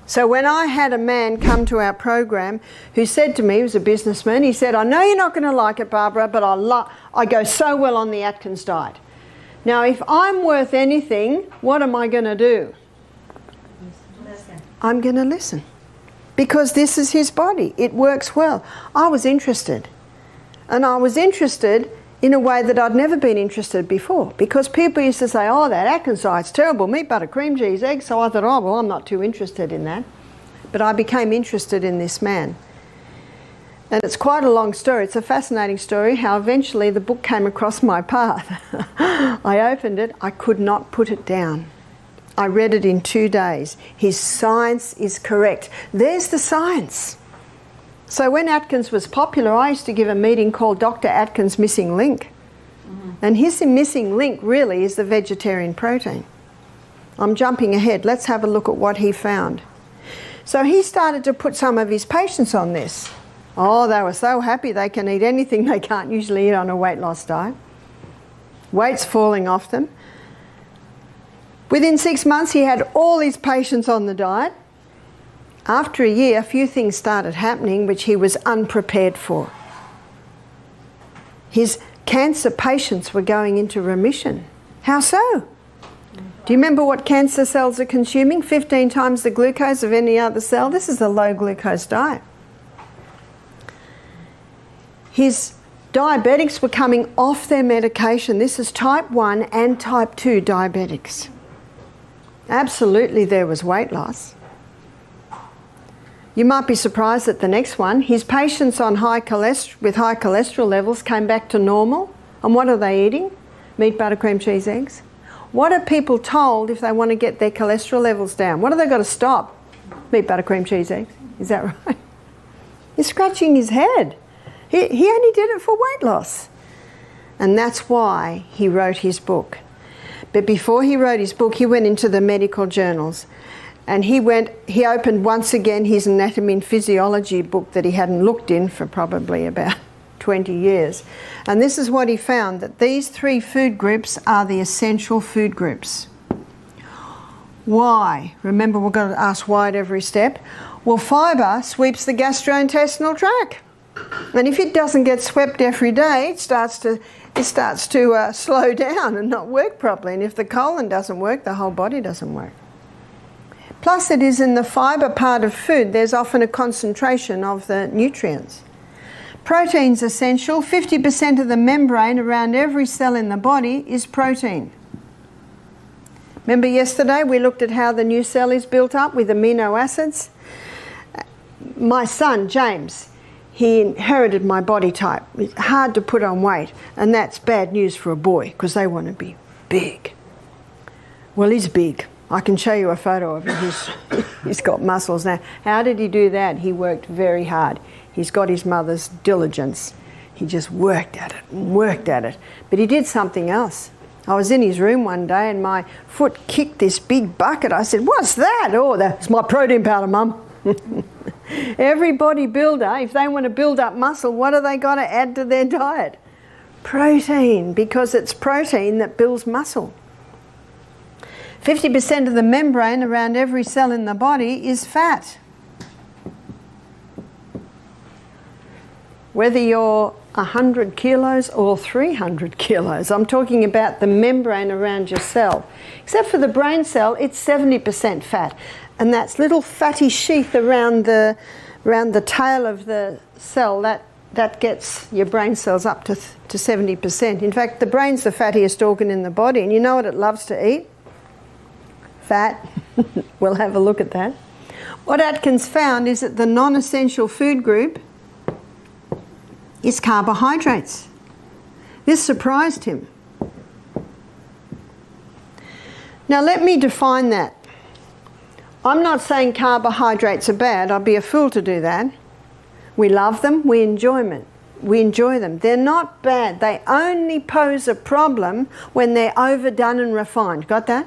So when I had a man come to our program who said to me, he was a businessman, he said, I know you're not going to like it, Barbara, but I go so well on the Atkins diet. Now, if I'm worth anything, what am I going to do? Listen. I'm going to listen. Because this is his body. It works well. I was interested. And I was interested in a way that I'd never been interested before. Because people used to say, oh, that Atkins diet's terrible, meat, butter, cream cheese, eggs. So I thought, oh, well, I'm not too interested in that. But I became interested in this man. And it's quite a long story. It's a fascinating story how eventually the book came across my path. I opened it. I could not put it down. I read it in 2 days. His science is correct. There's the science. So when Atkins was popular, I used to give a meeting called Dr. Atkins' Missing Link. And his missing link really is the vegetarian protein. I'm jumping ahead. Let's have a look at what he found. So he started to put some of his patients on this. Oh, they were so happy they can eat anything they can't usually eat on a weight loss diet. Weight's falling off them. Within 6 months, he had all his patients on the diet. After a year, a few things started happening which he was unprepared for. His cancer patients were going into remission. How so? Do you remember what cancer cells are consuming? 15 times the glucose of any other cell. This is a low glucose diet. His diabetics were coming off their medication. This is type 1 and type 2 diabetics. Absolutely there was weight loss. You might be surprised at the next one. His patients on with high cholesterol levels came back to normal. And what are they eating? Meat, butter, cream, cheese, eggs. What are people told if they want to get their cholesterol levels down? What have they got to stop? Meat, butter, cream, cheese, eggs. Is that right? He's scratching his head. He only did it for weight loss. And that's why he wrote his book. But before he wrote his book, he went into the medical journals. And he opened once again his anatomy and physiology book that he hadn't looked in for probably about 20 years. And this is what he found, that these 3 food groups are the essential food groups. Why? Remember, we've got to ask why at every step. Well, fibre sweeps the gastrointestinal tract. And if it doesn't get swept every day, it starts to slow down and not work properly. And if the colon doesn't work, the whole body doesn't work. Plus, it is in the fibre part of food, there's often a concentration of the nutrients. Protein's essential. 50% of the membrane around every cell in the body is protein. Remember yesterday we looked at how the new cell is built up with amino acids? My son, James, he inherited my body type. It's hard to put on weight, and that's bad news for a boy because they want to be big. Well, he's big. I can show you a photo of him. He's got muscles now. How did he do that? He worked very hard. He's got his mother's diligence. He just worked at it and worked at it. But he did something else. I was in his room one day and my foot kicked this big bucket. I said, "What's that?" "Oh, that's my protein powder, Mum." Every bodybuilder, if they want to build up muscle, what do they got to add to their diet? Protein, because it's protein that builds muscle. 50% of the membrane around every cell in the body is fat. Whether you're 100 kilos or 300 kilos, I'm talking about the membrane around your cell. Except for the brain cell, it's 70% fat. And that's little fatty sheath around the tail of the cell, that gets your brain cells up to 70%. In fact, the brain's the fattiest organ in the body, and you know what it loves to eat? Fat. We'll have a look at that. What Atkins found is that the non-essential food group is carbohydrates. This surprised him. Now let me define that. I'm not saying carbohydrates are bad. I'd be a fool to do that. We love them. We enjoy them. They're not bad. They only pose a problem when they're overdone and refined. Got that?